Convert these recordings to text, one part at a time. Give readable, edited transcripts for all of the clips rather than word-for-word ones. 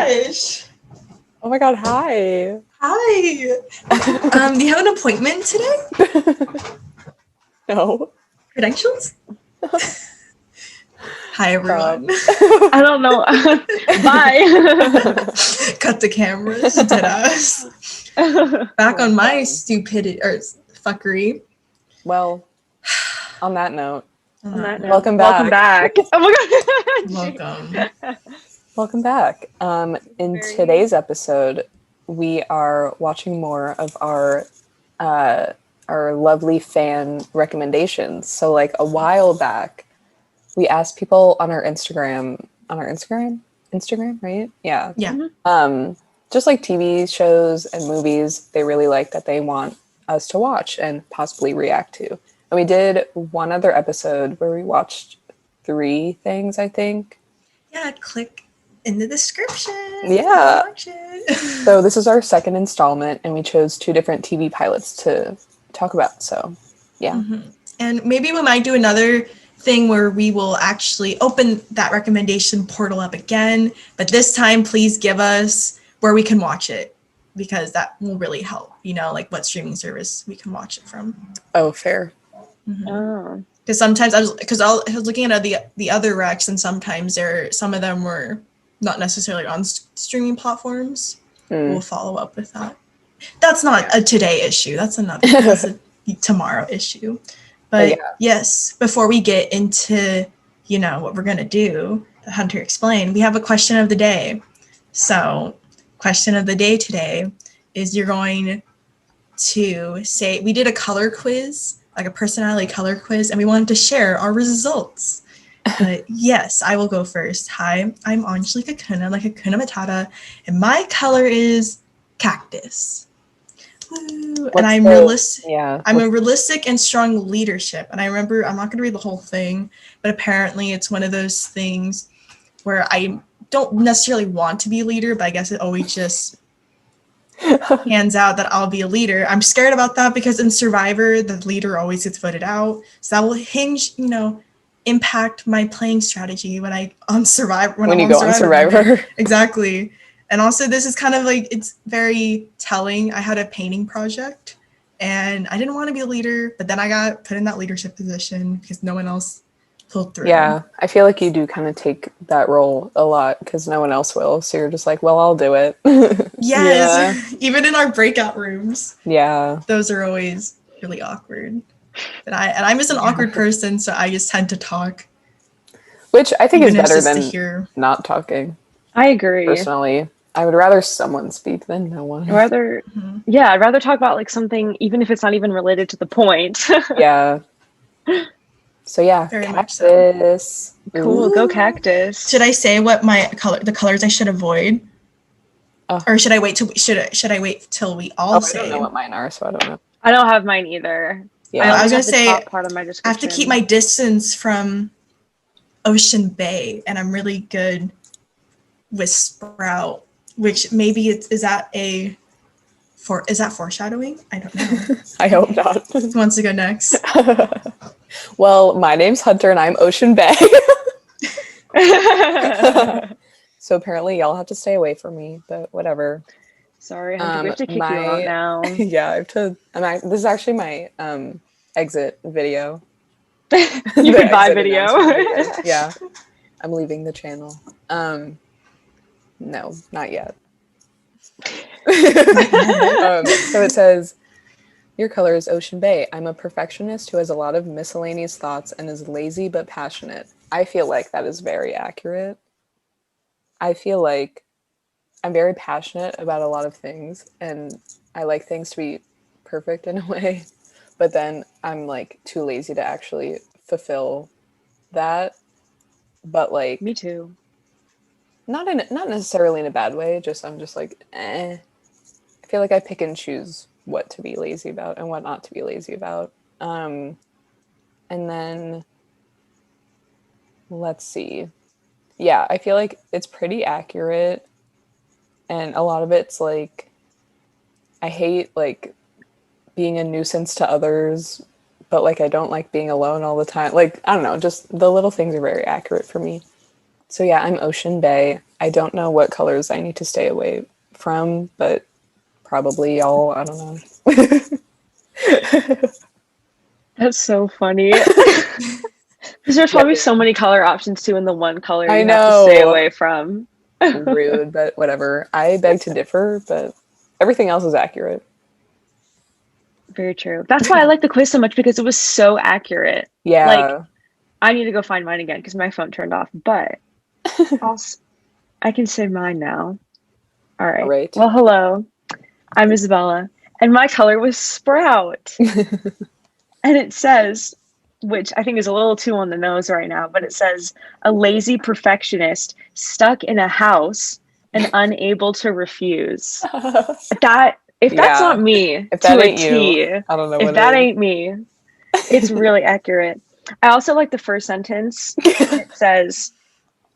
gosh. Oh my god, hi. Hi. Do you have an appointment today? No. Credentials? Hi, everyone. I don't know. Bye. Cut the cameras. Deadass. Back on my stupidity or fuckery. Well, on that note, welcome back. Oh my god. Welcome back. In today's episode, we are watching more of our lovely fan recommendations. So like a while back, we asked people on our Instagram, right? Yeah. Yeah. Just like TV shows and movies they really like that they want us to watch and possibly react to. And we did one other episode where we watched 3 things, I think. Yeah, click in the description. Yeah. So this is our second installment, and we chose 2 different TV pilots to talk about. So, yeah. Mm-hmm. And maybe we might do another thing where we will actually open that recommendation portal up again. But this time, please give us where we can watch it, because that will really help, like what streaming service we can watch it from. Oh, fair. Mm-hmm. Oh. Because sometimes I was looking at the other recs, and sometimes some of them were not necessarily on streaming platforms. We'll follow up with that. That's not a today issue. That's that's a tomorrow issue. But yes, before we get into what we're gonna do, Hunter explained, we have a question of the day. So, question of the day today is you're going to say, we did a color quiz, like a personality color quiz, and we wanted to share our results. But yes, I will go first. Hi, I'm Angelica Kuna, like Hakuna Matata, and my color is cactus. Woo. And I'm realistic. Yeah. I'm a realistic and strong leadership. And I remember, I'm not going to read the whole thing, but apparently it's one of those things where I don't necessarily want to be a leader, but I guess it always just hands out that I'll be a leader. I'm scared about that because in Survivor, the leader always gets voted out. So that will impact my playing strategy when I'm on Survivor. When you go on Survivor. Exactly. And also this is kind of like, it's very telling. I had a painting project and I didn't want to be a leader, but then I got put in that leadership position because no one else pulled through. Yeah, I feel like you do kind of take that role a lot because no one else will. So you're just like, well, I'll do it. Yes, yeah. Even in our breakout rooms. Yeah. Those are always really awkward. But I'm just an awkward person, so I just tend to talk. Which I think is better than not talking. I agree. Personally, I would rather someone speak than no one. I'd rather talk about like something, even if it's not even related to the point. Yeah. So yeah, very cactus. So. Cool, go cactus. Should I say what the colors I should avoid? Or should I wait till we all say? I don't know what mine are, so I don't know. I don't have mine either. Yeah, I was gonna say part of my description. I have to keep my distance from Ocean Bay, and I'm really good with Sprout, which maybe is that foreshadowing? I don't know. I hope not. Who wants to go next? Well, my name's Hunter, and I'm Ocean Bay. So apparently y'all have to stay away from me, but whatever. Sorry, Hunter, we have to kick you out now. Yeah, I have to. This is actually my exit video. You goodbye video. Yeah, I'm leaving the channel. No, not yet. So it says, your color is Ocean Bay. I'm a perfectionist who has a lot of miscellaneous thoughts and is lazy but passionate. I feel like that is very accurate. I feel like I'm very passionate about a lot of things, and I like things to be perfect in a way, but then I'm like too lazy to actually fulfill that. But like, me too. Not necessarily in a bad way. I'm just like, I feel like I pick and choose what to be lazy about and what not to be lazy about. And then let's see. Yeah, I feel like it's pretty accurate. And a lot of it's like, I hate like being a nuisance to others, but like I don't like being alone all the time. Like, I don't know, just the little things are very accurate for me. So yeah, I'm Ocean Bay. I don't know what colors I need to stay away from, but probably y'all, I don't know. That's so funny. Because there's probably so many color options too, in the one color I you have to stay know. away from. Rude, but whatever. I beg to differ, but everything else is accurate. Very true. That's why I like the quiz so much, because it was so accurate. Yeah. Like, I need to go find mine again because my phone turned off, but I can say mine now. All right. All right. Well, hello. I'm Isabella, and my color was Sprout. And it says, which I think is a little too on the nose right now, but it says, a lazy perfectionist stuck in a house and unable to refuse. That, if that's not me, if that to ain't a T, you, I don't know if what that it is. ain't me, it's really accurate. I also like the first sentence. It says,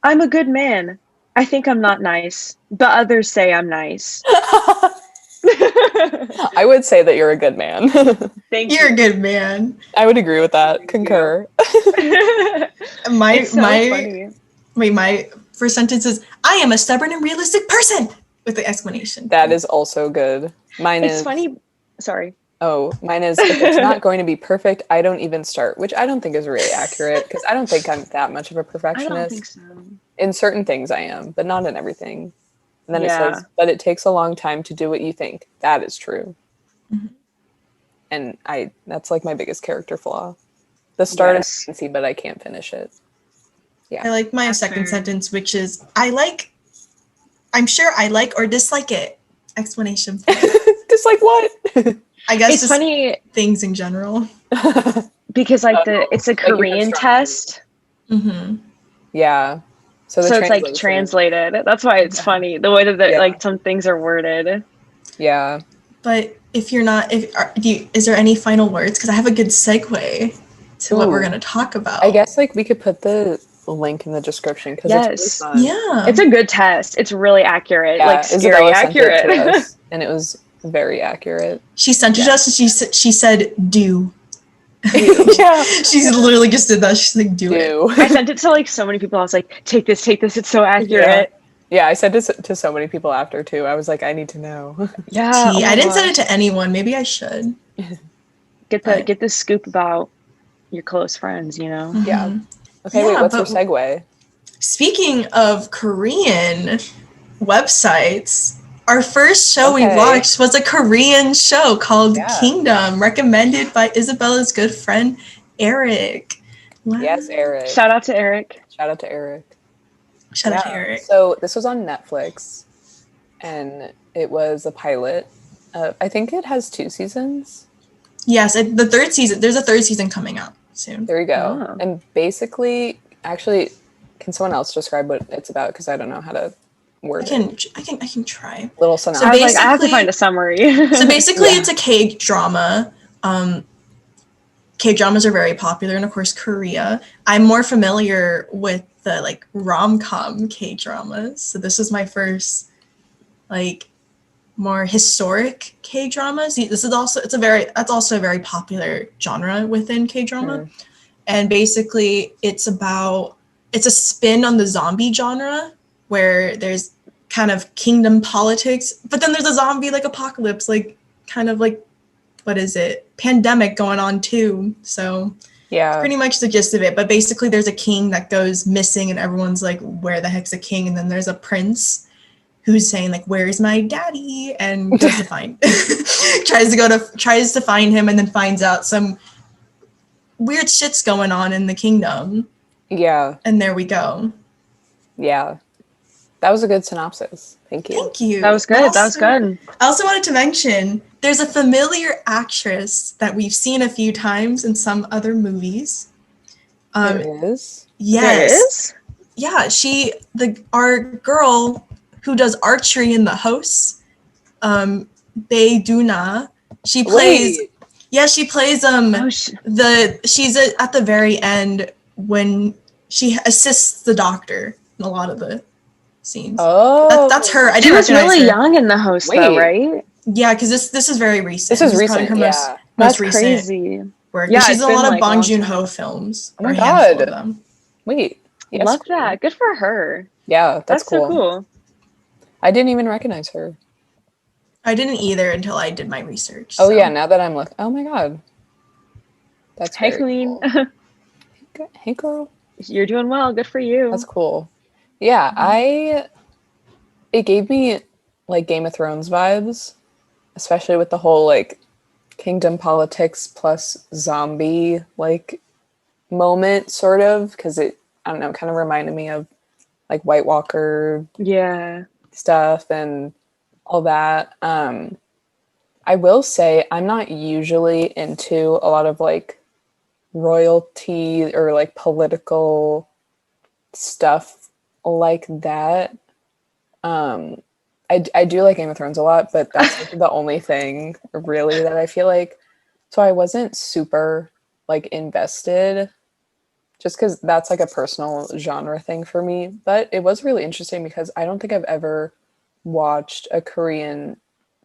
I'm a good man. I think I'm not nice, but others say I'm nice. I would say that you're a good man. Thank You're you. a good man. I would agree with that. Concur. My funny. My first sentence is, I am a stubborn and realistic person with the explanation. That is also good. Mine It's is funny. Sorry. Oh, mine is, if it's not going to be perfect, I don't even start, which I don't think is really accurate because I don't think I'm that much of a perfectionist. I don't think so. In certain things I am, but not in everything. And then it Yeah. says, but it takes a long time to do what you think. That is true. Mhm. And that's like my biggest character flaw. The start Yes. is fancy, but I can't finish it. Yeah. I like my That's second fair. sentence, which is, I'm sure I like or dislike it. Explanation. Just like what? I guess It's just funny things in general. because it's a Like you have Korean strong test. Mm-hmm. Yeah. So So it's like translation- translated. That's why it's funny. The way that like some things are worded. Yeah. But if you're not, is there any final words? Because I have a good segue to what we're Ooh. going to talk about. I guess like we could put the link in the description because Yes. it's really fun. Yeah. It's a good test. It's really accurate. Yeah, Like scary Isabella sent it accurate. to us, and it was very accurate. She sent it to us and she said, do. Yeah. She literally just did that. She's like, do it. I sent it to like so many people. I was like, take this. It's so accurate. Yeah, I sent it to so many people after too. I was like, I need to know. Yeah. Tea. I didn't send it to anyone. Maybe I should. Get the scoop about your close friends, you know? Yeah. Mhm. Okay, Yeah, wait, what's your but- segue? Speaking of Korean websites, our first show we Okay. watched was a Korean show called Yeah. Kingdom, recommended by Isabella's good friend, Eric. Wow. Yes, Eric. Shout out to Eric. Shout out to Eric. Shout out to Eric. So this was on Netflix, and it was a pilot. I think it has 2 seasons. Yes, the third season. There's a third season coming out soon. There you go. Oh. And basically, actually, can someone else describe what it's about? Because I don't know how to word it. I can try. Little So synopsis. I was like, I have to basically- find a summary. So basically, Yeah. it's a K-drama. K-dramas are very popular, and of course, Korea. I'm more familiar with the like rom-com K-dramas. So this is my first like more historic K-dramas. This is also that's also a very popular genre within K-drama. Mm. And basically, it's a spin on the zombie genre where there's kind of kingdom politics, but then there's a zombie like apocalypse, like kind of like, what is it? Pandemic going on too. So Yeah. pretty much the gist of it. But basically there's a king that goes missing and everyone's like, where the heck's a king? And then there's a prince who's saying like, where's my daddy? And goes to find, tries to find him and then finds out some weird shit's going on in the kingdom. Yeah. And there we go. Yeah. That was a good synopsis. Thank you. Thank you. That was good. That was good. I also wanted to mention there's a familiar actress that we've seen a few times in some other movies. There is. Yes. There is? Yeah, our girl who does archery in the house, Bae Duna. She plays. Wait. Yeah, she plays Oh, she's at the very end when she assists the doctor in a lot of the scenes. Oh. That's her. I she didn't was recognize really her. young in the host, though, Wait. right? Yeah, because this is very recent. This is probably recent, her yeah. most That's recent crazy. work. Yeah, She's it's in a been, lot of like, Bong long Joon-ho time. films. Oh my or a handful God. of them. Wait. Yes, Love queen. that. Good for her. Yeah, that's so cool. cool. I didn't even recognize her. I didn't either until I did my research. Oh so. yeah, now that I'm looking, oh my god, that's Hey, very Queen. cool. Hey girl, You're doing well. Good for you. that's cool. Yeah, it gave me like Game of Thrones vibes, especially with the whole like kingdom politics plus zombie like moment, sort of, because it, I don't know, kind of reminded me of like White Walker Yeah. stuff and all that. I will say I'm not usually into a lot of like royalty or like political stuff like that. I do like Game of Thrones a lot, but that's like the only thing really that I feel like. So I wasn't super like invested just because that's like a personal genre thing for me. But it was really interesting because I don't think I've ever watched a Korean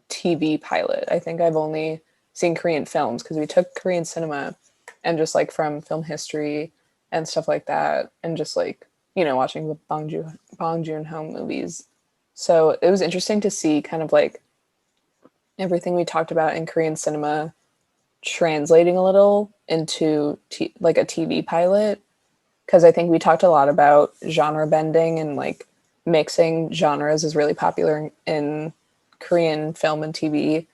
TV pilot. I think I've only seen Korean films because we took Korean cinema and just like from film history and stuff like that, and just like, you know, watching the Bong Joon-ho movies. So it was interesting to see kind of like everything we talked about in Korean cinema translating a little into like a TV pilot, because I think we talked a lot about genre bending and like mixing genres is really popular in Korean film and TV.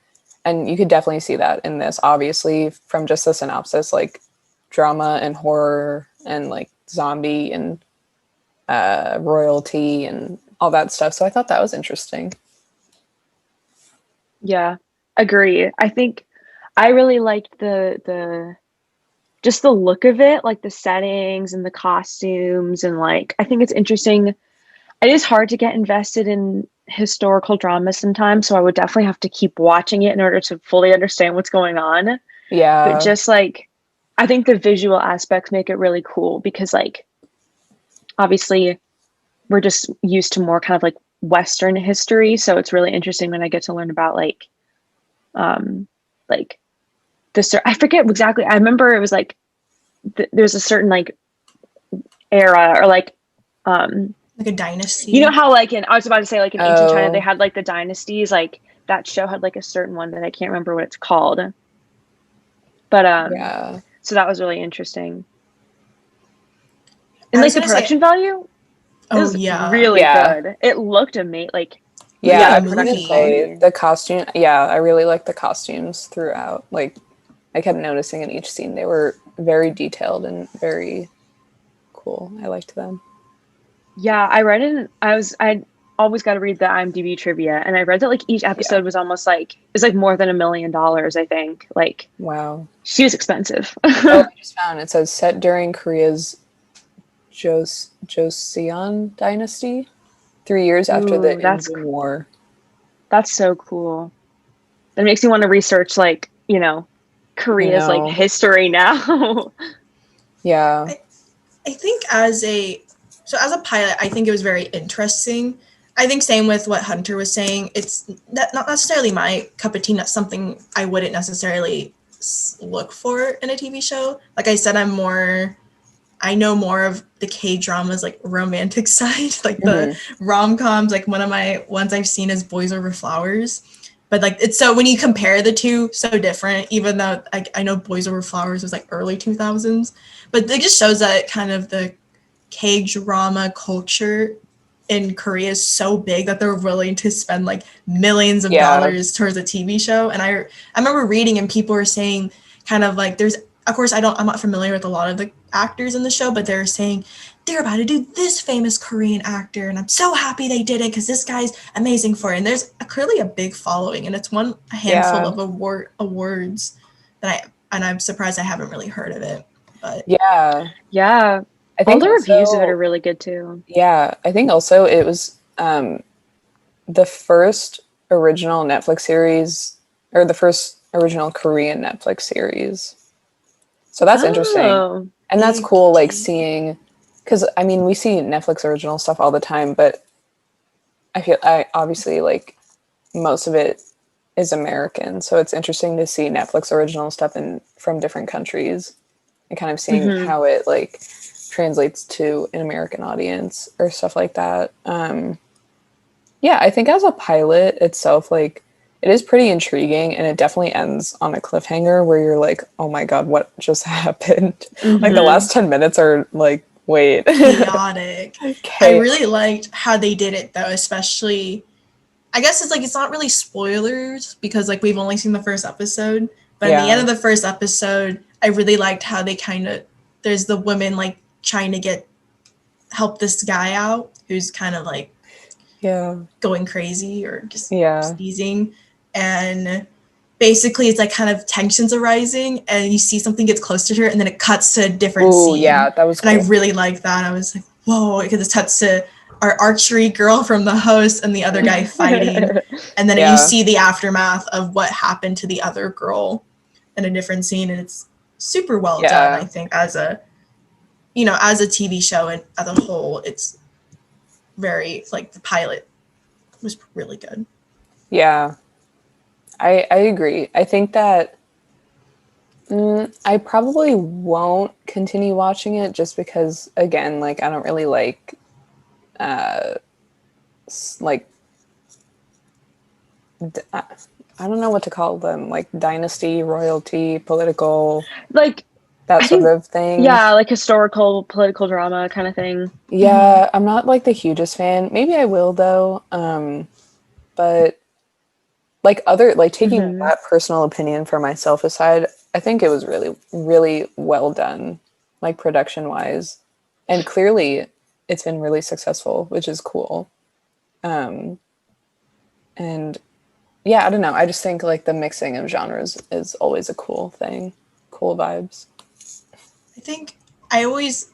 And you could definitely see that in this, obviously, from just the synopsis, like drama and horror and like zombie and royalty and all that stuff. So I thought that was interesting. Yeah. Agree. I think I really liked the just the look of it, like the settings and the costumes, and like I think it's interesting. It is hard to get invested in historical drama sometimes, so I would definitely have to keep watching it in order to fully understand what's going on. But Yeah. just like I think the visual aspects make it really cool because like obviously we're just used to more kind of like Western history, so it's really interesting when I get to learn about um like I forget exactly. I remember it was like there's a certain like era or Like a dynasty. you know how like in I was about to say like in ancient China they Oh, had like the dynasties, like that show had like a certain one that I can't remember what it's called, but yeah. so that was really interesting. And I like was the gonna say, production value, it oh was yeah, really Yeah. good. It looked amazing. Like even Yeah, yeah, the I the was gonna production movie. say quality. the costume. Yeah, I really like the costumes throughout. Like, I kept noticing in each scene they were very detailed and very cool. I liked them. Yeah, I read it. I always got to read the IMDb trivia, and I read that like each Yeah. episode was almost like it's like more than $1 million. I think like Wow. she was expensive. Oh, I just found it says set during Korea's Joseon dynasty, 3 years after the Ooh, Indian War. that's so cool. That makes me want to research like I Korea's like know. history now. Yeah. I, I think as a pilot, I think it was very interesting. I think same with what Hunter was saying. It's not necessarily my cup of tea. Not something I wouldn't necessarily look for in a TV show. Like I said, I know more of the K dramas, like romantic side, like the Hmm. rom coms. Like one of my ones I've seen is Boys Over Flowers. But like it's so when you compare the two, so different. Even though I know Boys Over Flowers was like early 2000s, but it just shows that kind of the K drama culture in Korea is so big that they're willing to spend like millions of Yeah. dollars towards a TV show. And I remember reading and people were saying kind of like there's of course I'm not familiar with a lot of the actors in the show, but they're saying they're about to do this famous Korean actor and I'm so happy they did it because this guy's amazing for it. And there's clearly a big following and it's won a handful Yeah. of awards and I'm surprised I haven't really heard of it. But Yeah. Yeah, I all think the reviews of it are also, really good too. yeah, I think also it was the first original Netflix series, or the first original Korean Netflix series. So that's interesting. Oh, And that's big cool, like K. seeing, because I mean, we see Netflix original stuff all the time, but I obviously like most of it is American. So it's interesting to see Netflix original stuff from different countries and kind of seeing hmm how it like translates to an American audience or stuff like that. Yeah, I think as a pilot itself, like, it is pretty intriguing, and it definitely ends on a cliffhanger where you're like, oh my god, what just happened? Like, the last 10 minutes are like, wait. Chaotic. Okay. I really liked how they did it, though, especially, I guess it's like, it's not really spoilers because like we've only seen the first episode, but in the end of the first episode, I really liked how they kind of, there's the woman like trying to help this guy out who's kind of like going crazy or just sneezing, and basically it's like kind of tensions arising, and you see something gets close to her, and then it cuts to a different scene. Yeah, that was cool. And I really liked that. I was like, whoa, because it cuts to our archery girl from the host and the other guy fighting, and then you see the aftermath of what happened to the other girl in a different scene, and it's super well done. I think as a TV show and as a whole, it's very, like, the pilot was really good. Yeah, I agree. I think that I probably won't continue watching it just because, again, like, I don't really like I don't know what to call them, like dynasty, royalty, political, like that sort of thing. Yeah, like historical, political drama kind of thing. Yeah, I'm not like the hugest fan. Maybe I will though. But like taking that personal opinion for myself aside, I think it was really, really well done, like production wise, and clearly it's been really successful, which is cool. And yeah, I don't know. I just think like the mixing of genres is always a cool thing. Cool vibes. I think this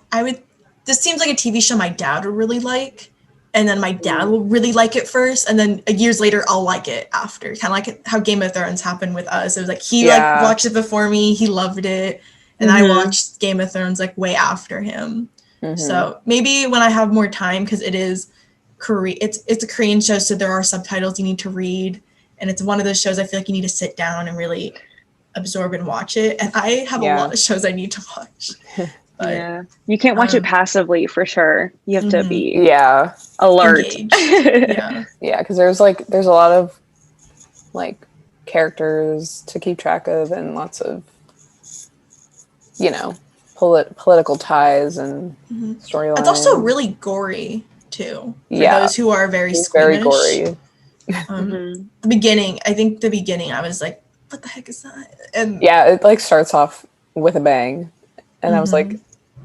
seems like a TV show my dad would really like, and then my dad will really like it first, and then years later I'll like it after. Kind of like how Game of Thrones happened with us. It was like he like watched it before me, he loved it, and I watched Game of Thrones like way after him. So maybe when I have more time, because it is it's a Korean show, so there are subtitles you need to read, and it's one of those shows I feel like you need to sit down and really absorb and watch it. And I have a lot of shows I need to watch. But, you can't watch it passively for sure. You have to be alert. Yeah, because there's a lot of like characters to keep track of and lots of political ties and storylines. It's also really gory too. For those who are very squeamish. Very gory. The beginning, I was like, what the heck is that? And it like starts off with a bang, and I was like,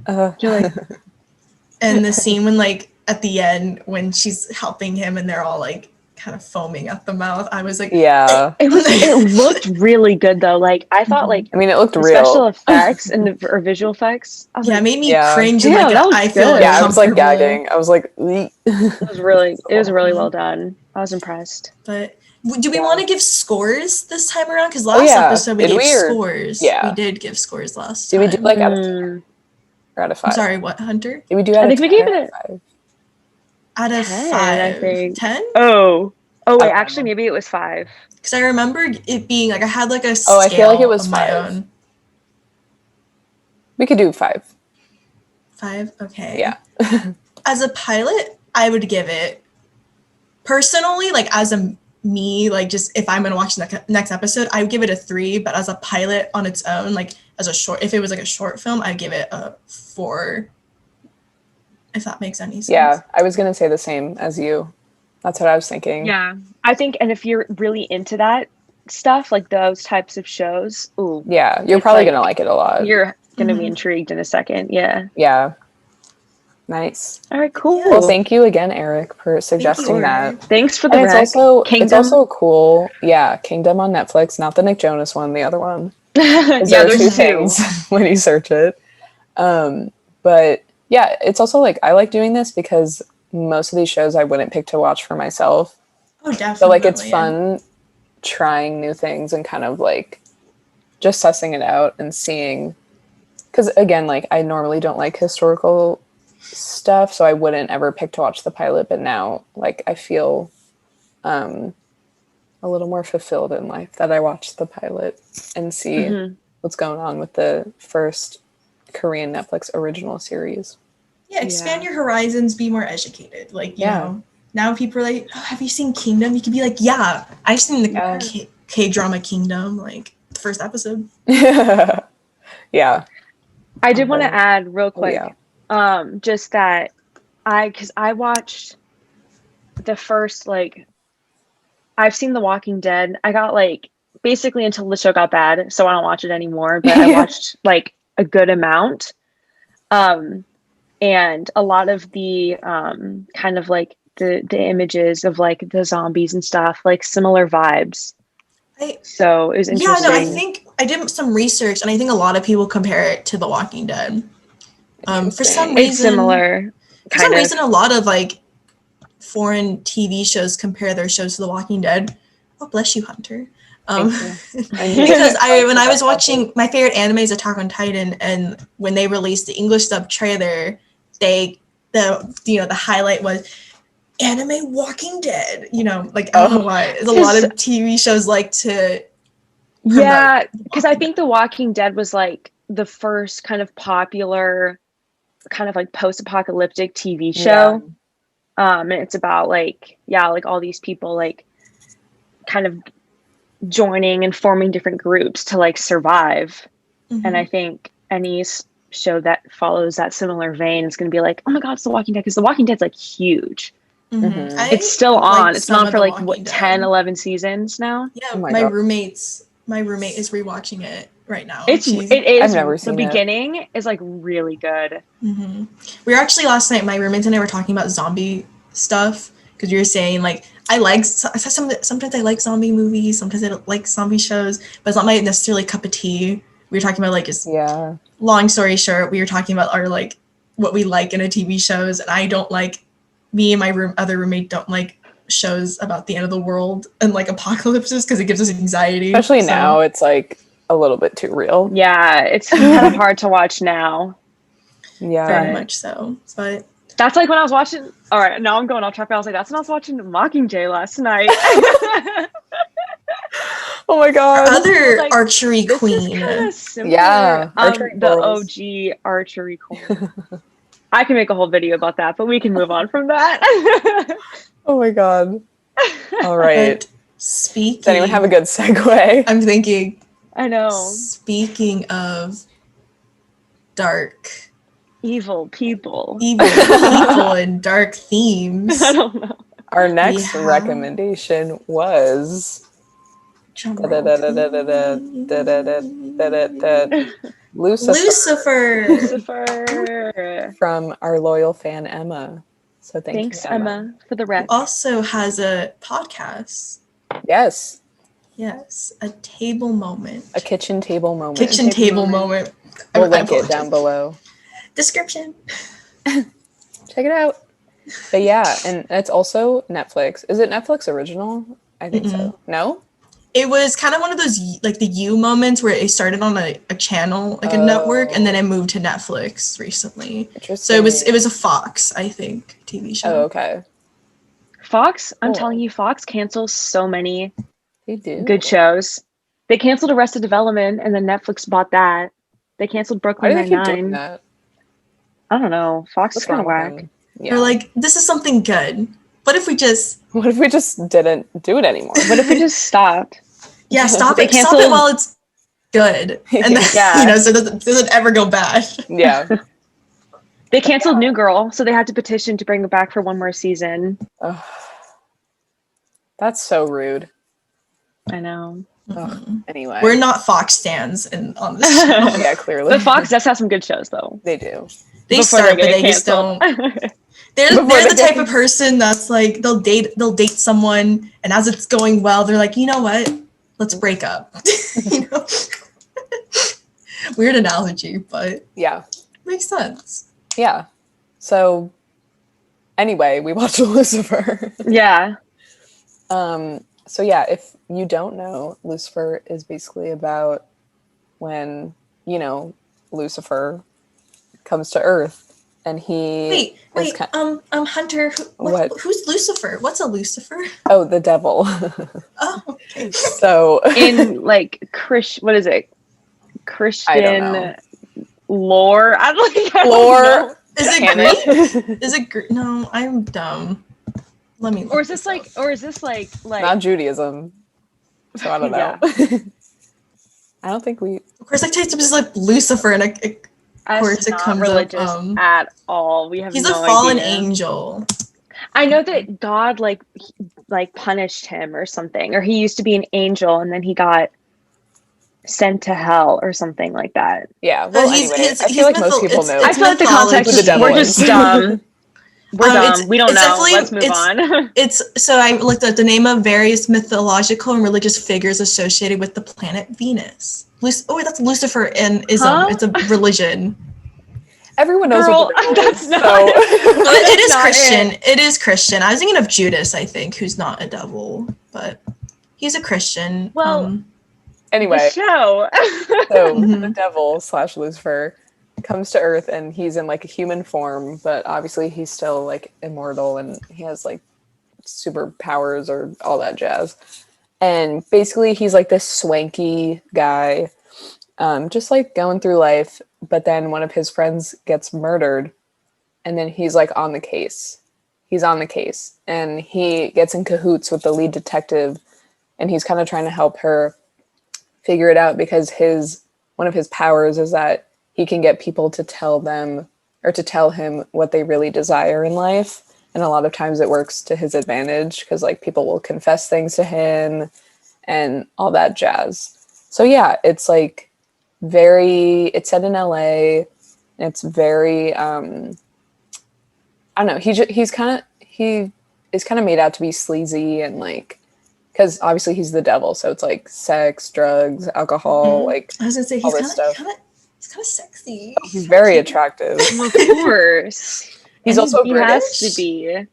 and the scene when like at the end when she's helping him and they're all like kind of foaming at the mouth, I was like, it looked really good though. Like I thought, like, I mean, it looked real. Special effects and or visual effects. I was it made me cringe. And, like, I feel I was like gagging. I was like, it was really well done. I was impressed. But do we want to give scores this time around? Because last episode we gave scores. Yeah, we did give scores last time. Did we do like out of 10 or out of 5? I'm sorry, what, Hunter? Did we do? I think we gave it out of 5. I think 10. Oh wait, actually maybe it was 5. Because I remember it being like I had like a scale. I feel like it was 5. My own. We could do 5. 5, okay. Yeah. As a pilot, I would give it personally, like as a me, like just if I'm gonna watch the next episode, I would give it a 3. But as a pilot on its own, like as a short, if it was like a short film, I'd give it a 4. If that makes any sense. Yeah, I was gonna say the same as you. That's what I was thinking. Yeah, I think, and if you're really into that stuff, like those types of shows, you're probably gonna like it a lot. You're gonna be intrigued in a second. Yeah. Nice. All right, cool. Well, thank you again, Eric, for suggesting that. Thanks for the It's also cool. Yeah, Kingdom on Netflix, not the Nick Jonas one, the other one. There's 2 things when you search it. But yeah, it's also like I like doing this because most of these shows I wouldn't pick to watch for myself. Oh, definitely. So like it's fun trying new things and kind of like just sussing it out and seeing. Because again, like I normally don't like historical stuff, so I wouldn't ever pick to watch the pilot. But now, like I feel a little more fulfilled in life that I watched the pilot and see what's going on with the first Korean Netflix original series. Yeah, expand your horizons, be more educated. Like, you know, now people are like, oh, have you seen Kingdom? You could be like, yeah, I've seen the K-drama Kingdom, like the first episode. Yeah. I did want to add real quick, just that because I watched the first, like, I've seen The Walking Dead. I got like basically until the show got bad, so I don't watch it anymore, but I watched like a good amount. And a lot of the kind of like the images of like the zombies and stuff, like similar vibes. So it was interesting. Yeah, no, I think I did some research, and I think a lot of people compare it to The Walking Dead. For some reason, it's similar. For some reason, a lot of like foreign TV shows compare their shows to The Walking Dead. Oh, bless you, Hunter. Because when I was watching, my favorite anime is Attack on Titan, and when they released the English dub trailer, the highlight was anime Walking Dead. You know, like I don't know why. There's a lot of TV shows like to. Yeah, because I think The Walking Dead was like the first kind of popular, kind of like post-apocalyptic TV show. And it's about like all these people like kind of joining and forming different groups to like survive. And I think any show that follows that similar vein is going to be like, oh my god, it's The Walking Dead, because The Walking Dead's like huge. It's still on. It's been on for like what 10, 11 seasons now. Yeah, my roommate is rewatching it right now. It is. I've never seen it. The beginning is like really good. We were actually last night, my roommates and I were talking about zombie stuff, because you were saying like sometimes I like zombie movies, sometimes I don't like zombie shows, but it's not my necessarily cup of tea. We were talking about like long story short, we were talking about our like what we like in a TV shows, and I don't like, me and my other roommate don't like shows about the end of the world and like apocalypses, because it gives us anxiety. Especially now, it's like a little bit too real. Yeah, it's kind of hard to watch now. Yeah, very much so. But that's like when I was watching. All right, now I'm going off track. I was like, that's when I was watching Mockingjay last night. Oh my god! Our other like, archery queen. Archery the OG archery queen. I can make a whole video about that, but we can move on from that. Oh my god! All right. Speaking. Does anyone have a good segue? I'm thinking. I know. Speaking of dark. Evil people and dark themes. I don't know. Our next recommendation was Lucifer from our loyal fan Emma. So thanks Emma for the rec. Who also has a podcast. Yes, a table moment. A kitchen table moment. We'll link it down below. Description. Check it out. But yeah, and it's also Netflix. Is it Netflix original? I think so. No? It was kind of one of those like the You moments where it started on a channel, like a network, and then it moved to Netflix recently. So it was a Fox, I think, TV show. Oh, okay. Fox, I'm telling you, Fox cancels so many good shows. They canceled Arrested Development, and then Netflix bought that. They canceled Brooklyn Nine-Nine. I don't know. Fox is kind of whack. They're like, this is something good. What if we just didn't do it anymore? What if we just stopped? Yeah, stop it. Stop it while it's good. And then, so it doesn't ever go bad. Yeah. They canceled New Girl, so they had to petition to bring it back for one more season. Oh, that's so rude. I know. Anyway, we're not Fox stans on this show. Yeah, clearly. But Fox does have some good shows, though. They do. They start, but they just don't. They're the type of person that's like they'll date someone, and as it's going well, they're like, you know what? Let's break up. Weird analogy, but yeah, makes sense. Yeah. So anyway, we watched Lucifer. Yeah. So yeah, if you don't know, Lucifer is basically about when, Lucifer comes to Earth and he Wait, Hunter, who's Lucifer? What's a Lucifer? Oh, the devil. Oh, okay. So in like Christian lore. Lore. Is it Canon. Greek? Is it Greek? No, I'm dumb. Let me. Or is this like Not Judaism. So I don't know. Yeah. I don't think we. Of course, I typed up just like Lucifer, and of course it not comes religious up. at all. We have He's no a fallen idea. angel. I know that God like punished him or something, or he used to be an angel and then he got sent to hell or something like that. Yeah. Well, anyway, I feel like most people know. I feel like the context is we're just dumb. We're dumb. We don't know. Let's move on. So I looked at the name of various mythological and religious figures associated with the planet Venus. That's Lucifer in ism. Huh? It's a religion. Everyone knows what the devil that's is, not. so. It is not Christian. It is Christian. I was thinking of Judas, I think, who's not a devil, but he's a Christian. Well, Anyway, the show. so the devil / Lucifer comes to Earth, and he's in like a human form, but obviously he's still like immortal, and he has like superpowers or all that jazz. And basically, he's like this swanky guy, just like going through life. But then one of his friends gets murdered, and then he's like on the case. He's on the case, and he gets in cahoots with the lead detective, and he's kind of trying to help her figure it out because one of his powers is that he can get people to tell them or to tell him what they really desire in life. And a lot of times it works to his advantage because like people will confess things to him and all that jazz. So yeah, it's like it's set in LA. And it's very, I don't know. He is kind of made out to be sleazy and like, because obviously he's the devil. So it's like sex, drugs, alcohol, like I was gonna say all this stuff. He's kind of sexy. He's very attractive. Of course. He's also he British. has to be.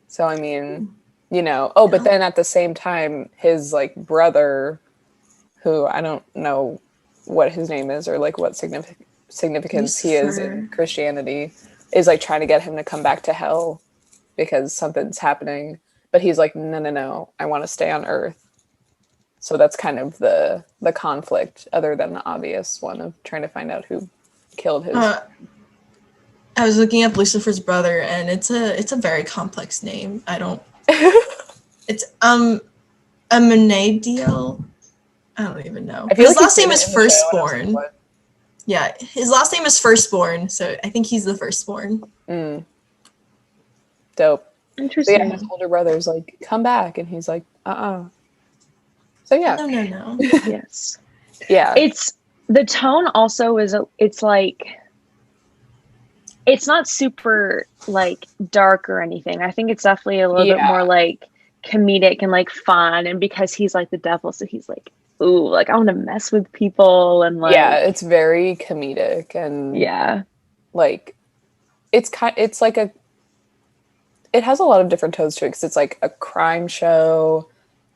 So I mean, but then at the same time, his like brother, who I don't know what his name is or like what significance he is in Christianity, is like trying to get him to come back to hell because something's happening. But he's like, no, I want to stay on Earth. So that's kind of the conflict, other than the obvious one of trying to find out who killed his. I was looking up Lucifer's brother, and it's a very complex name. It's Amenadiel. I don't even know. His last name is Firstborn. Yeah, his last name is Firstborn, so I think he's the firstborn. Dope. Interesting. So yeah, his older brother's like, come back, and he's like, So yeah. No. Yes. Yeah. It's the tone also it's like it's not super like dark or anything. I think it's definitely a little bit more like comedic and like fun, and because he's like the devil, so he's like, ooh, like I want to mess with people and like it's very comedic and like it's like it has a lot of different tones to it because it's like a crime show,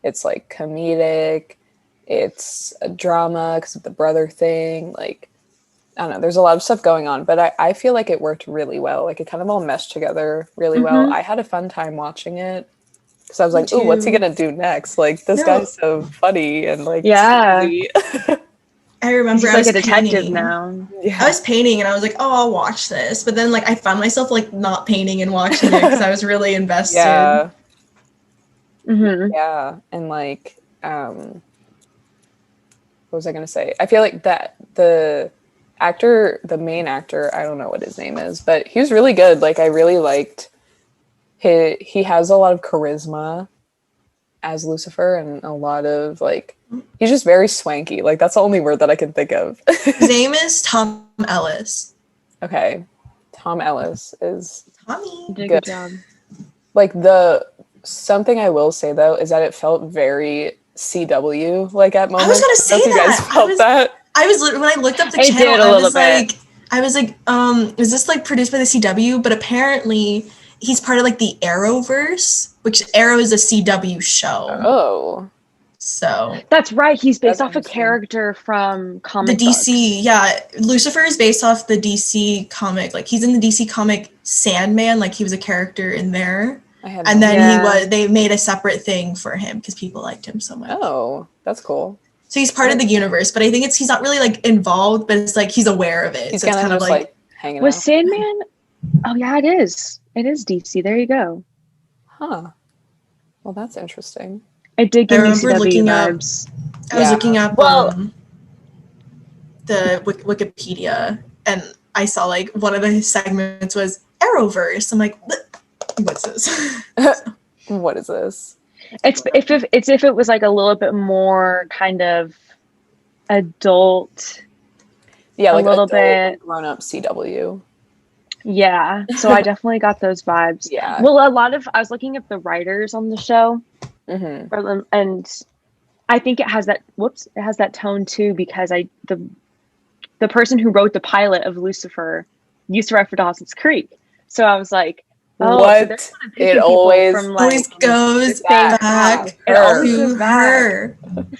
it's like comedic, it's a drama because of the brother thing, like I don't know, there's a lot of stuff going on, but I feel like it worked really well. Like it kind of all meshed together really well. I had a fun time watching it because I was like, ooh, what's he gonna do next? Like this guy's so funny and like silly. I remember I was like a detective now. Yeah. I was painting and I was like, oh, I'll watch this. But then like I found myself like not painting and watching it because I was really invested. Yeah. Mm-hmm. Yeah. And like, what was I going to say? I feel like that the main actor, I don't know what his name is, but he was really good. Like I really liked he has a lot of charisma as Lucifer and a lot of like, he's just very swanky. Like that's the only word that I can think of. His name is Tom Ellis. Okay. Tom Ellis is Tommy. Good job. Like something I will say though is that it felt very CW like at moments. I was gonna say you guys felt that. I was when I looked up the channel, I was like, is this like produced by the CW? But apparently he's part of like the Arrowverse, which Arrow is a CW show. Oh. So that's right. He's based off a character from comic the DC. books. Yeah, Lucifer is based off the DC comic. Like he's in the DC comic Sandman. Like he was a character in there. And then they made a separate thing for him because people liked him so much. Oh, that's cool. So he's part of the universe, but I think he's not really like involved, but it's like he's aware of it. He's so it's kind of like hanging out. Was Sandman Oh yeah, it is. It is DC. There you go. Huh. Well, that's interesting. It did I give me remember CW looking vibes. up. I was looking up Well- the Wikipedia, and I saw like one of the segments was Arrowverse. I'm like, what's this? What is this? It's if it was like a little bit more kind of adult. Yeah, A like little adult, bit. grown up CW. Yeah, so I definitely got those vibes. Yeah. Well, I was looking at the writers on the show, Mm-hmm. and I think it has that tone too, because the person who wrote the pilot of Lucifer used to write for Dawson's Creek. So I was like, oh, so they're What? kind of It picking people from like Always goes same back It always to goes back. her.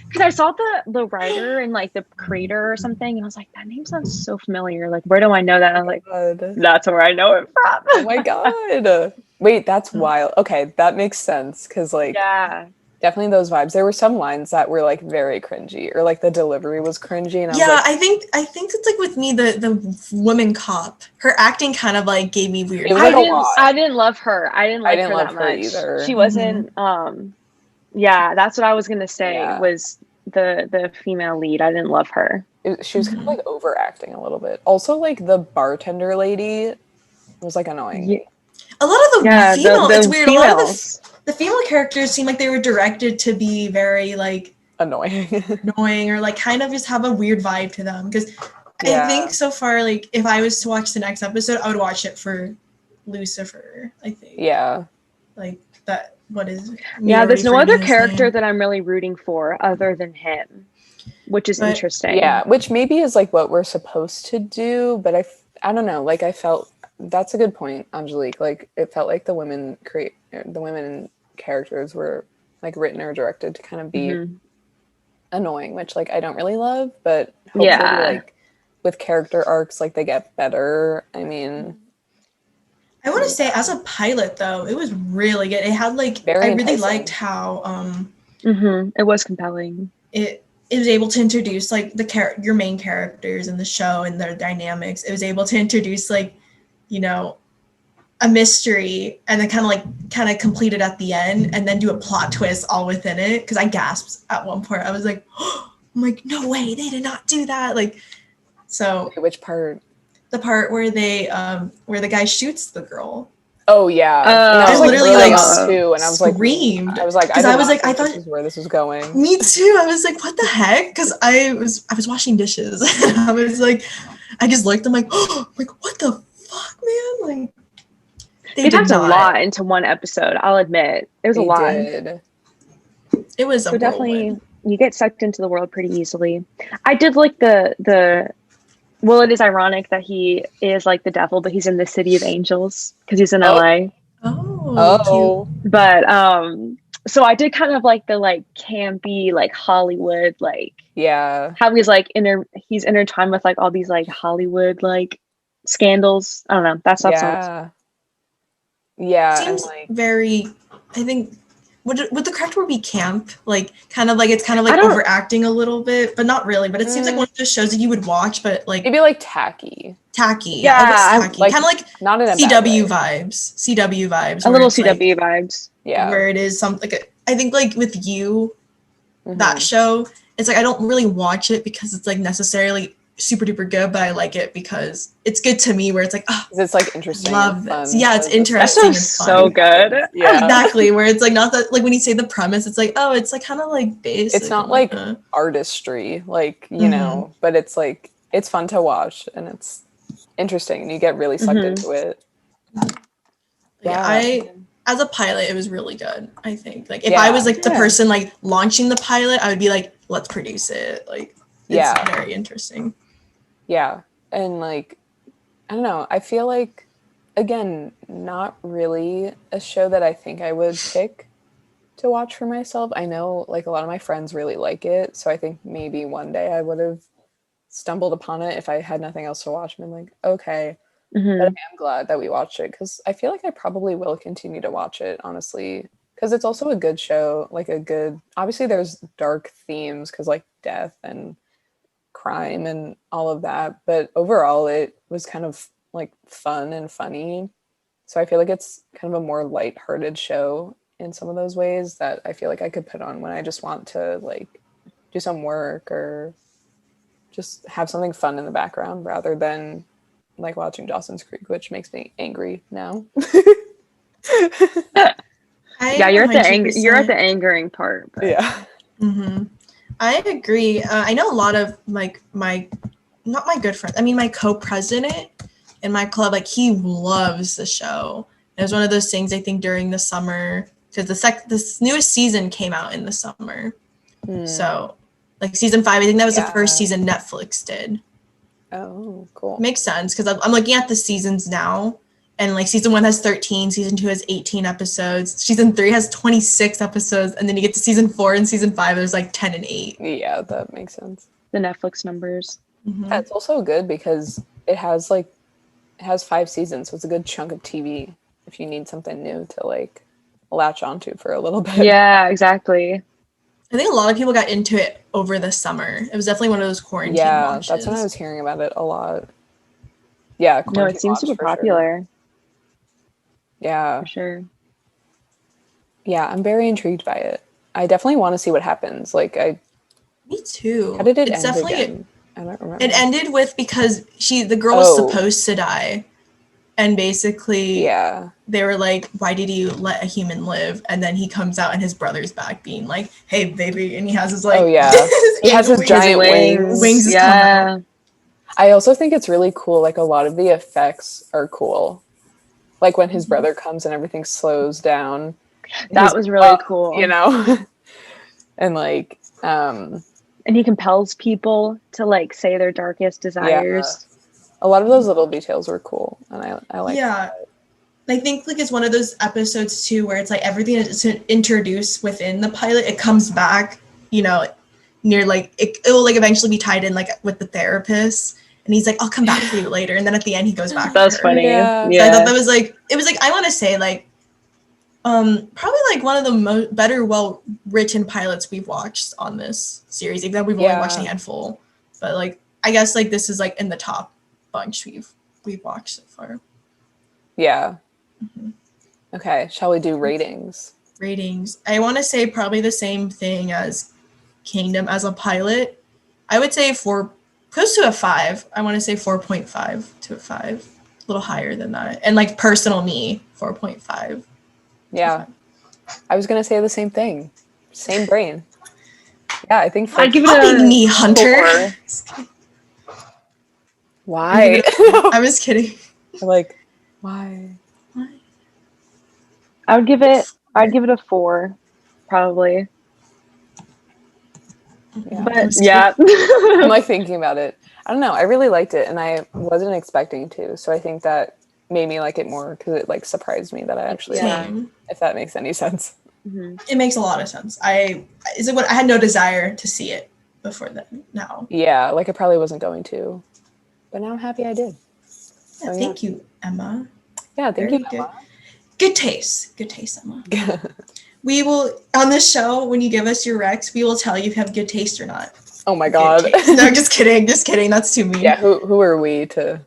Because I saw the writer and like the creator or something, and I was like, that name sounds so familiar. Like, where do I know that? And I was like, God. that's where I know it from. Oh my God. Wait, that's wild. Okay, that makes sense. Because, like, Yeah. definitely those vibes. There were some lines that were, like, very cringy, or, like, the delivery was cringy. And I was Yeah, like, I think it's like with me, the woman cop, her acting kind of like gave me weird. It was like a lot. I didn't love her. I didn't like her love that her much. either. She wasn't. Yeah, that's what I was gonna say. Yeah. Was the female lead? I didn't love her. She was kind of like overacting a little bit. Also, like the bartender lady was like annoying. Yeah. A lot of the female, it's weird. Females. A lot of the female characters seem like they were directed to be very like annoying or like kind of just have a weird vibe to them. Because Yeah. I think so far, like if I was to watch the next episode, I would watch it for Lucifer. I think. Yeah. Like that. What is? Yeah, there's no other forgetting his character name. that I'm really rooting for other than him, which is interesting. Yeah, which maybe is like what we're supposed to do, but I don't know. Like I felt that's a good point, Angelique. Like it felt like the women characters were like written or directed to kind of be annoying, which like I don't really love, but hopefully like with character arcs, like they get better. I mean, I want to say as a pilot though, it was really good. It had like Very I really enticing. liked how it was compelling. It was able to introduce like your main characters in the show and their dynamics. It was able to introduce like, you know, a mystery and then kind of complete it at the end and then do a plot twist all within it. Because I gasped at one point. I was like, oh, I'm like, no way, they did not do that. Like, so which part? The part where where the guy shoots the girl. Oh yeah, I was literally really like too, and I was screamed. I was like, I thought this is where this was going. Me too. I was like, what the heck? Because I was washing dishes. And I was like, I just looked. I'm like, oh, like what the fuck, man? Like they packed a lot into one episode. I'll admit, it was a lot. Did. It was so definitely you get sucked into the world pretty easily. I did like the. Well, it is ironic that he is like the devil, but he's in the city of angels because he's in LA. Oh. Cute. But so I did kind of like the like campy like Hollywood like how he's like he's intertwined with like all these like Hollywood like scandals. I don't know. That stuff sounds. Yeah. Seems like very. I think. Would the correct word be camp? Like kind of like it's kind of like overacting a little bit, but not really. But it seems like one of those shows that you would watch, but like maybe like tacky. Yeah, tacky. Like, kind of like not in a CW vibes. CW vibes. A little CW vibes. Yeah. Where it is something like I think like with you, that show, it's like I don't really watch it because it's like necessarily super duper good, but I like it because it's good to me where it's like, oh, it's like interesting. Love this. Yeah, it's interesting. It's fun. So good. Yeah. Exactly. Where it's like not that like when you say the premise, it's like, oh, it's like kind of like basic. It's not like artistry, like, you know, but it's like it's fun to watch and it's interesting and you get really sucked into it. Yeah, as a pilot, it was really good, I think. Like if I was like the person like launching the pilot, I would be like, let's produce it. Like it's very interesting. Yeah. And like, I don't know, I feel like, again, not really a show that I think I would pick to watch for myself. I know like a lot of my friends really like it, so I think maybe one day I would have stumbled upon it if I had nothing else to watch and been like, okay. But I am glad that we watched it because I feel like I probably will continue to watch it, honestly, because it's also a good show, like a good, obviously there's dark themes because like death and crime and all of that, but overall it was kind of like fun and funny. So I feel like it's kind of a more lighthearted show in some of those ways that I feel like I could put on when I just want to like do some work or just have something fun in the background rather than like watching Dawson's Creek, which makes me angry now. Yeah, you're at the 100%. you're at the angering part. But. Yeah. I agree. I know a lot of like not my good friends. I mean, my co-president in my club, like he loves the show. It was one of those things I think during the summer because this newest season came out in the summer. So like season 5, I think that was the first season Netflix did. Oh, cool. Makes sense because I'm looking at the seasons now, and like season 1 has 13, season 2 has 18 episodes, season 3 has 26 episodes, and then you get to season 4 and season 5, there's like 10 and 8. Yeah, that makes sense. The Netflix numbers. Yeah, it's also good because it has 5 seasons, so it's a good chunk of TV if you need something new to like latch onto for a little bit. Yeah, exactly. I think a lot of people got into it over the summer. It was definitely one of those quarantine watches. That's when I was hearing about it a lot. Yeah, no, it seems super popular. Sure. Yeah, for sure. Yeah, I'm very intrigued by it. I definitely want to see what happens. Like, me too. How did it end again? I don't remember. It ended with because the girl was supposed to die, and basically, they were like, "Why did you let a human live?" And then he comes out, and his brother's back, being like, "Hey, baby," and he has his like, he has his giant wings. Wings come out. I also think it's really cool. Like a lot of the effects are cool. Like when his brother comes and everything slows down. That was really cool. You know, and like, and he compels people to like say their darkest desires. A lot of those little details were cool, and I like. Yeah, I think like it's one of those episodes too where it's like everything is introduced within the pilot. It comes back, you know, near like it will like eventually be tied in like with the therapist, and he's like, "I'll come back for you later," and then at the end he goes back. That's funny. Yeah. So I thought that was like it was like I want to say like probably like one of the better well written pilots we've watched on this series, even though we've only watched a handful. But like I guess like this is like in the top bunch we've watched so far. Yeah. Okay, shall we do ratings? I want to say probably the same thing as Kingdom as a pilot. I would say close to a 5. I want to say 4.5 to a 5, a little higher than that. And like personal me, 4.5. Yeah, I was gonna say the same thing. Same brain. Yeah, I think. I'd give it a me, Hunter. Why? I was kidding. Like, why? I'd give it a 4, probably. Yeah. But yeah, I'm like thinking about it. I don't know. I really liked it, and I wasn't expecting to. So I think that made me like it more because it like surprised me that I actually liked, if that makes any sense. It makes a lot of sense. I had no desire to see it before that. Now. Yeah, like I probably wasn't going to, but now I'm happy I did. Yeah, thank you, Emma. Yeah, thank you, Emma. Good taste, Emma. We will, on this show, when you give us your recs, we will tell you if you have good taste or not. Oh my god. No, just kidding. That's too mean. Yeah, who are we to...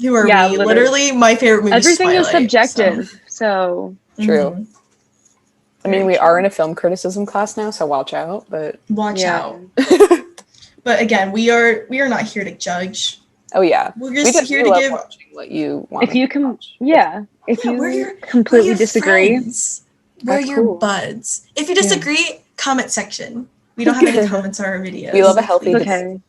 Who are we? Literally, my favorite movie is everything Twilight, is subjective, so... True. I mean, we are in a film criticism class now, so watch out, but... Watch out. But again, we are not here to judge. Oh yeah. We're just here to give... what you want. If you can... Yeah. If you completely disagree... We're your buds. If you disagree, comment section. We don't have any comments on our videos. We love a healthy debate. And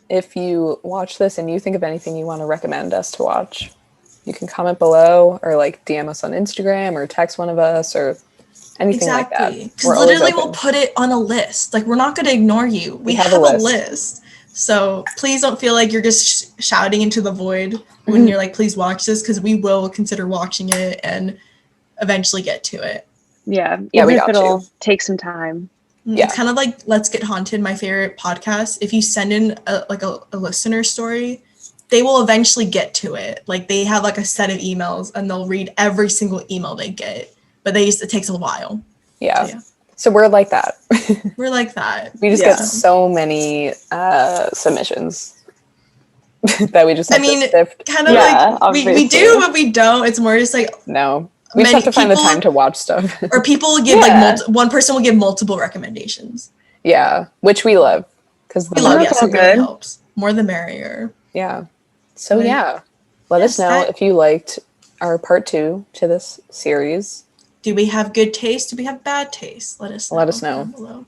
if you watch this and you think of anything you want to recommend us to watch, you can comment below or like DM us on Instagram or text one of us or anything like that. Because literally we'll put it on a list. Like we're not going to ignore you. We have a list. So please don't feel like you're just shouting into the void when you're like, please watch this, because we will consider watching it and eventually get to it. Yeah, even if it'll take some time. Yeah. It's kind of like Let's Get Haunted, my favorite podcast. If you send in a listener story, they will eventually get to it. Like they have like a set of emails and they'll read every single email they get, but it takes a while. Yeah. So we're like that. We're like that. We just get so many submissions. that we just have to sift. kind of we do, but we don't. It's more just like no. We just have to find the time to watch stuff. Or people will give one person will give multiple recommendations. Yeah, which we love because the it really helps. More the merrier. Yeah. So let us know if you liked our part 2 to this series. Do we have good taste? Do we have bad taste? Let us know. Let us know.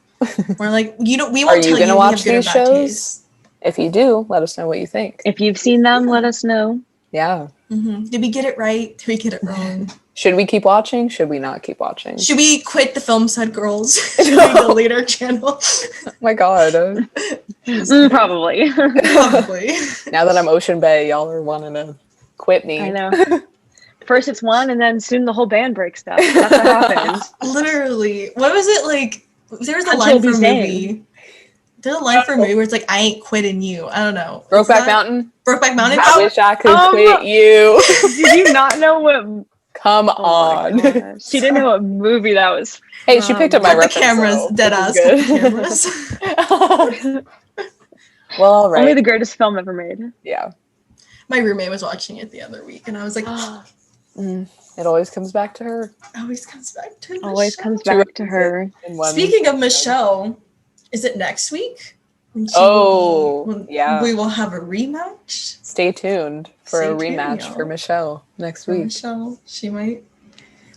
We're like, we won't Are you going to watch these shows? Taste. If you do, let us know what you think. If you've seen them, let us know. Yeah. Mm-hmm. Did we get it right? Did we get it wrong? Should we keep watching? Should we not keep watching? Should we quit the Film Said Girls? Should we delete our channel? Oh my god. Probably. Now that I'm Ocean Bay, y'all are wanting to quit me. I know. First it's one, and then soon the whole band breaks up. That's what happens. Literally. What was it like? There was a line for a movie. There's a line for a movie where it's like, I ain't quitting you. I don't know. Brokeback Mountain? Brokeback Mountain? I wish I could quit you. Did you not know what... Come on. She didn't know what movie that was. Hey, she picked up my reference. The cameras, dead ass cameras. Well, all right. Only the greatest film ever made. Yeah. My roommate was watching it the other week, and I was like, it always comes back to her. Always comes back to Michelle. Always comes back to her. Speaking of Michelle, is it next week? We will have a rematch. Stay tuned for a rematch for Michelle next week. Michelle, she might.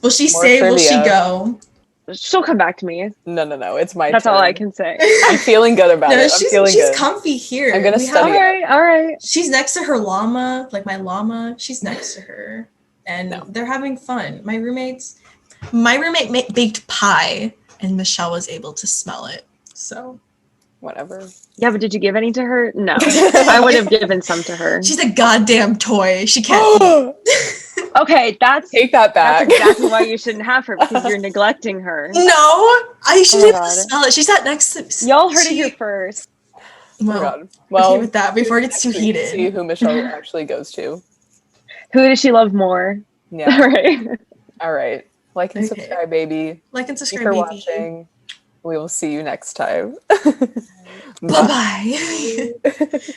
Will she stay? Will she go? She'll come back to me. No. It's my That's turn. all I can say. I'm feeling good about it. She's comfy here. I'm gonna study. All right. She's next to her llama, like my llama. She's next to her, and they're having fun. My roommate baked pie, and Michelle was able to smell it. So, whatever. Yeah, but did you give any to her? No, I would have given some to her. She's a goddamn toy. She can't. Okay, take that back. That's exactly why you shouldn't have her, because you're neglecting her. No, she's able to smell it. She sat next to. Y'all heard it here first. Well, with that before it gets too heated. See who Michelle actually goes to. Who does she love more? Yeah. Right. All right. Like and subscribe, baby. Like and subscribe, Thank you for baby. watching. We will see you next time. Bye-bye.